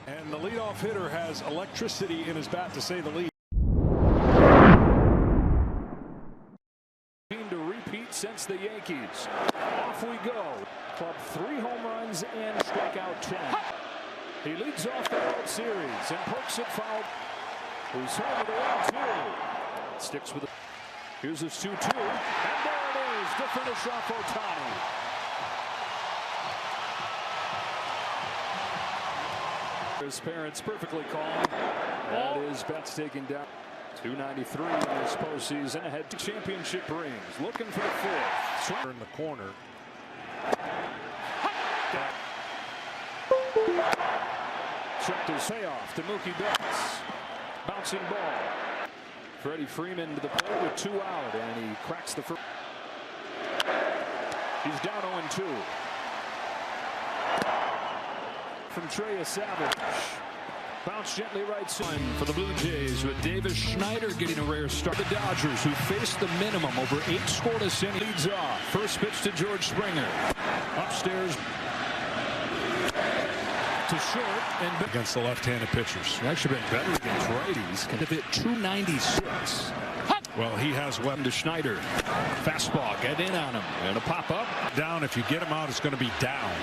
And the leadoff hitter has electricity in his bat, to say the least. To repeat since the Yankees. Off we go. Club 3 home runs and strikeout 10. He leads off the World Series and pokes it foul. He's home with a 1-2. Sticks with it. Here's his 2-2. And there it is to finish off Ohtani. His parents perfectly calm. That is Betts taking down. 293 in this postseason. Ahead to championship rings. Looking for the fourth. Swing in the corner. Checked his payoff to Mookie Betts. Bouncing ball. Freddie Freeman to the plate with 2 out, and he cracks the first. He's down 0-2. From Trey Savage. Bounce gently right side for the Blue Jays, with Davis Schneider getting a rare start. The Dodgers, who faced the minimum over 8 scoreless innings, leads off. First pitch to George Springer. Upstairs to short and against the left-handed pitchers. Actually been better against righties. Can hit 296. Well, he has weapon to Schneider. Fastball, get in on him, and a pop up. Down. If you get him out, it's going to be down.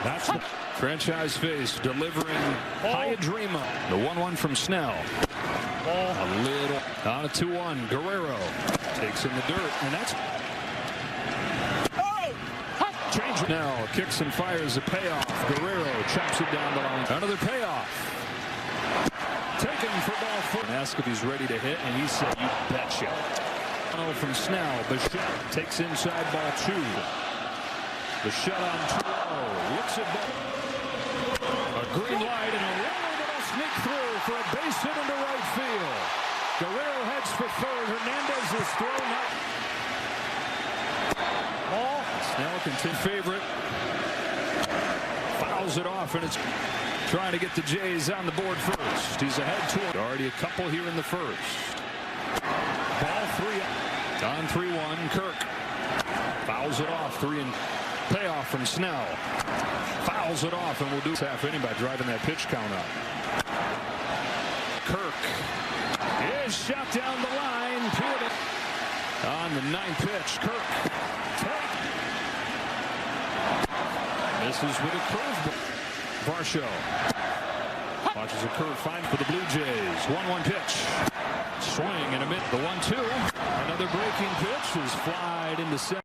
That's the franchise face delivering high Adrema. The 1-1 from Snell. A little on a 2-1. Guerrero takes in the dirt, and that's change. Now kicks and fires a payoff. Guerrero chops it down the line. Another payoff. Taken for ball 4. And ask if he's ready to hit, and he said, "You betcha." From Snell. Bichette takes inside ball 2. The shut on 2-0. Looks at ball. A green light and a runner that'll sneak through for a base hit into right field. Guerrero heads for third. Hernandez is thrown up. Ball. Snell continues favorite. Fouls it off, and it's trying to get the Jays on the board first. He's ahead 2. Already a couple here in the first. Ball 3. On 3-1. Kirk fouls it off. 3 and payoff from Snell. Fouls it off, and we'll do half inning by driving that pitch count up. Kirk is shot down the line. On the 9th pitch, Kirk misses with a curveball. Varsho watches a curve find for the Blue Jays. 1-1 pitch. Swing and a miss. The 1-2. Another breaking pitch is flied into center.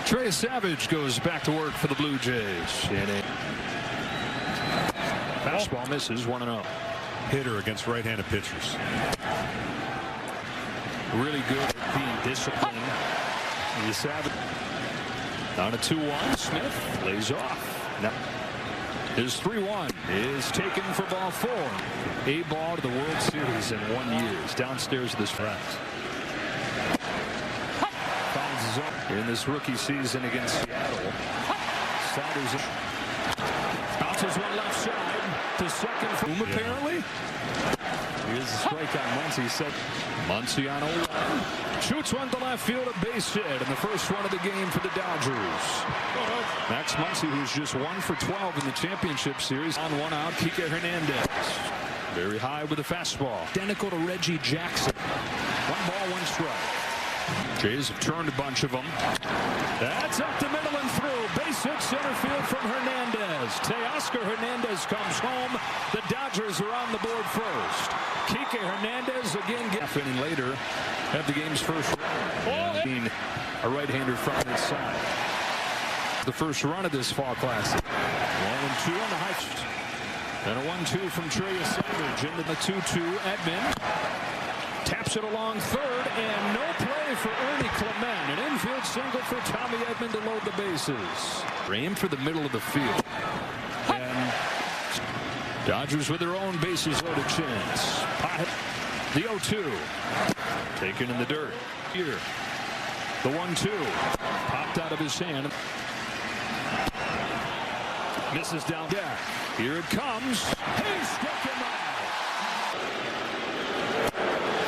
Trey Savage goes back to work for the Blue Jays. And a fastball misses. 1-0. Hitter against right-handed pitchers. Really good at being disciplined. Savage on a 2-1. Smith lays off. Now his 3-1 is taken for ball 4. A ball to the World Series in 1 year. He's downstairs of this front. In this rookie season against Seattle. Saunders bounces one left side to second for him, apparently. Here's the strike on Muncy. Set Muncy on 0-1. Shoots one to left field, a base hit, and the first run of the game for the Dodgers. Max Muncy, who's just 1 for 12 in the championship series. On 1 out, Kike Hernandez. Very high with a fastball. Identical to Reggie Jackson. 1 ball, 1 strike. Jays have turned a bunch of them. That's up the middle and through. Base hit center field from Hernandez. Teoscar Hernandez comes home. The Dodgers are on the board first. Kike Hernandez again. Half inning later, have the game's first run. A right-hander from his side. The first run of this fall classic. 1-2 on the high. And a 1-2 from Trey Savage into the 2-2. Edman taps it along third, and no play for Ernie Clement. An infield single for Tommy Edman to load the bases. Aim for the middle of the field. And Dodgers with their own bases loaded chance. The 0-2. Taken in the dirt. Here. The 1-2. Popped out of his hand. Misses down deck. Here it comes. He struck him out.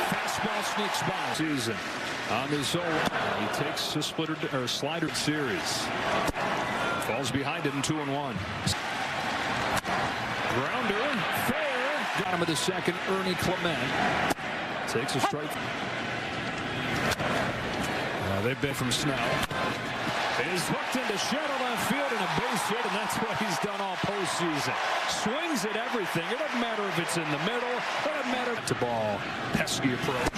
Fastball sneaks by. Season on this 0-1. He takes a slider series. Falls behind him, 2-1. Grounder, fair. Got him at the second. Ernie Clement takes a strike. They've been from Snell. Is hooked into shallow left field and a base hit, and that's what he's done all postseason. Swings at everything. It doesn't matter if it's in the middle. It doesn't matter. To ball, pesky approach.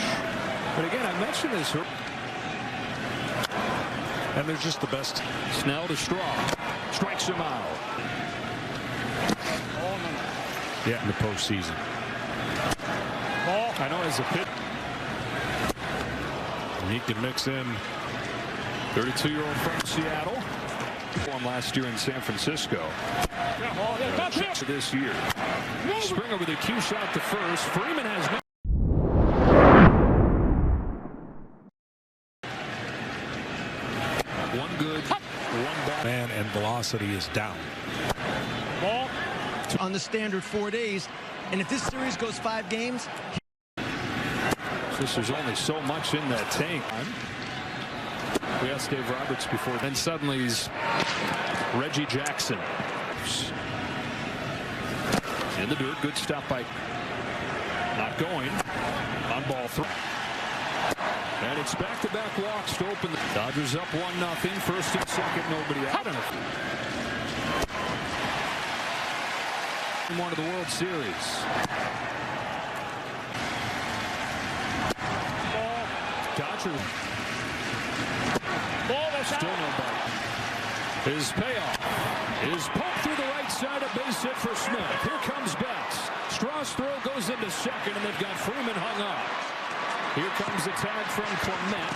But again, I mentioned this. And they're just the best. Snell to Straw. Strikes him out. Yeah, in the postseason. Ball. I know as a pit. And he can mix in. 32-year-old from Seattle. Won last year in San Francisco. This year. Springer with a cue shot to first. Freeman has no. One good, one bad. Man, and velocity is down. Ball on the standard 4 days, and if this series goes 5 games. There's only so much in that tank. We asked Dave Roberts before. Then suddenly he's Reggie Jackson. In the dirt. Good stop by. Not going. On ball 3. And it's back-to-back walks to open. The Dodgers up 1-0. First and second. Nobody out. In one of the World Series. Dodgers. Still no bite. His payoff is pumped through the right side. A base hit for Smith. Here comes Betts. Straw's throw goes into second, and they've got Freeman hung up. Here comes the tag from Clement.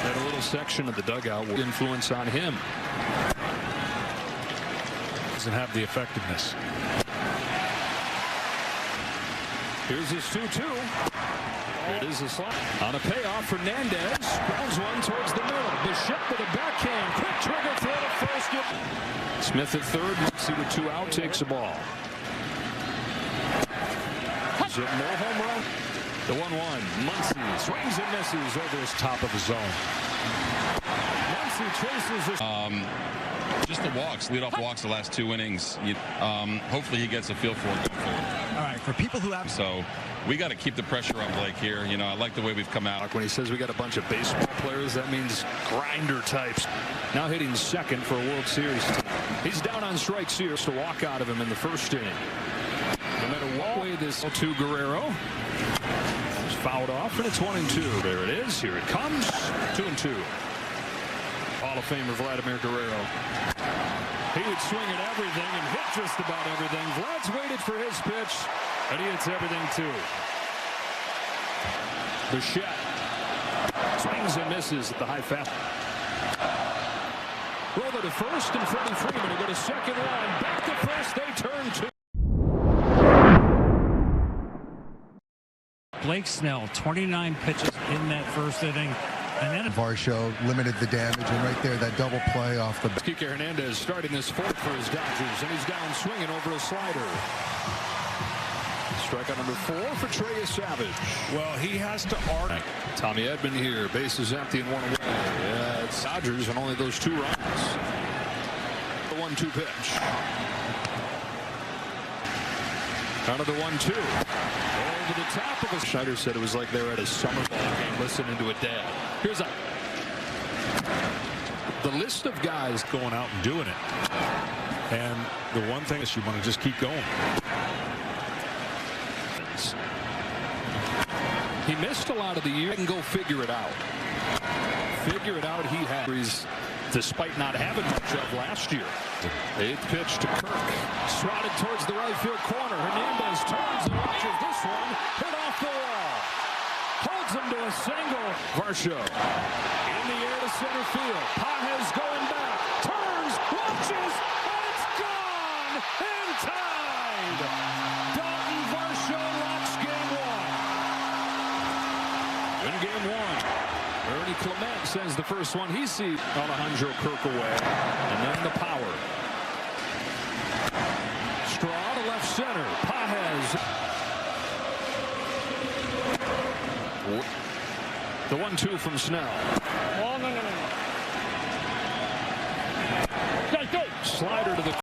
That a little section of the dugout will influence on him. Doesn't have the effectiveness. Here's his 2-2. It is a slide. On a payoff, Fernandez grounds one towards the middle. Bichette with a backhand. Quick trigger throw to first. Smith at third. Muncy with 2 out. Takes the ball. Is it more home run? The 1-1. Muncy swings and misses over his top of the zone. Muncy traces this. Just the walks, leadoff walks the last 2 innings. Hopefully he gets a feel for it going forward. All right, for people who have. So we got to keep the pressure on Blake here. You know, I like the way we've come out. When he says we got a bunch of baseball players, that means grinder types. Now hitting second for a World Series team. He's down on strikes here to walk out of him in the first inning. No matter what way this to Guerrero. It's fouled off, and it's 1-2. There it is. Here it comes. 2-2. Hall of Famer Vladimir Guerrero. He would swing at everything and hit just about everything. Vlad's waited for his pitch, and he hits everything too. Bichette swings and misses at the high fastball. Roller to first, and Freddie Freeman to go to second line. Back to first, they turn to. Blake Snell, 29 pitches in that first inning. And then Varsho limited the damage, and right there, that double play off the. Kike Hernandez starting this fourth for his Dodgers, and he's down swinging over a slider. Strikeout number 4 for Trey Savage. Well, he has to argue. Tommy Edman here, bases empty and 1 away. Yeah, it's Dodgers and only those 2 runs. The 1-2 pitch. Another 1-2. Over the top of a. Schneider said it was like they were at a summer ball game listening to a dad. Here's the list of guys Going out and doing it. And the one thing is you want to just keep going. He missed a lot of the year. And go figure it out. Figure it out. He has, despite not having much of last year. 8th pitch to Kirk. Swatted towards the right field corner. Hernandez turns and watches this one hit off the wall. Holds him to a single. Varsho in the air to center field. Pages going back. Turns, watches, and it's gone. And tied. Dalton Varsho locks game 1. In game 1. Ernie Clement sends the first one he sees. Alejandro Kirk away. And then the power. Straw to left center. Pages. The 1-2 from Snell. slider to the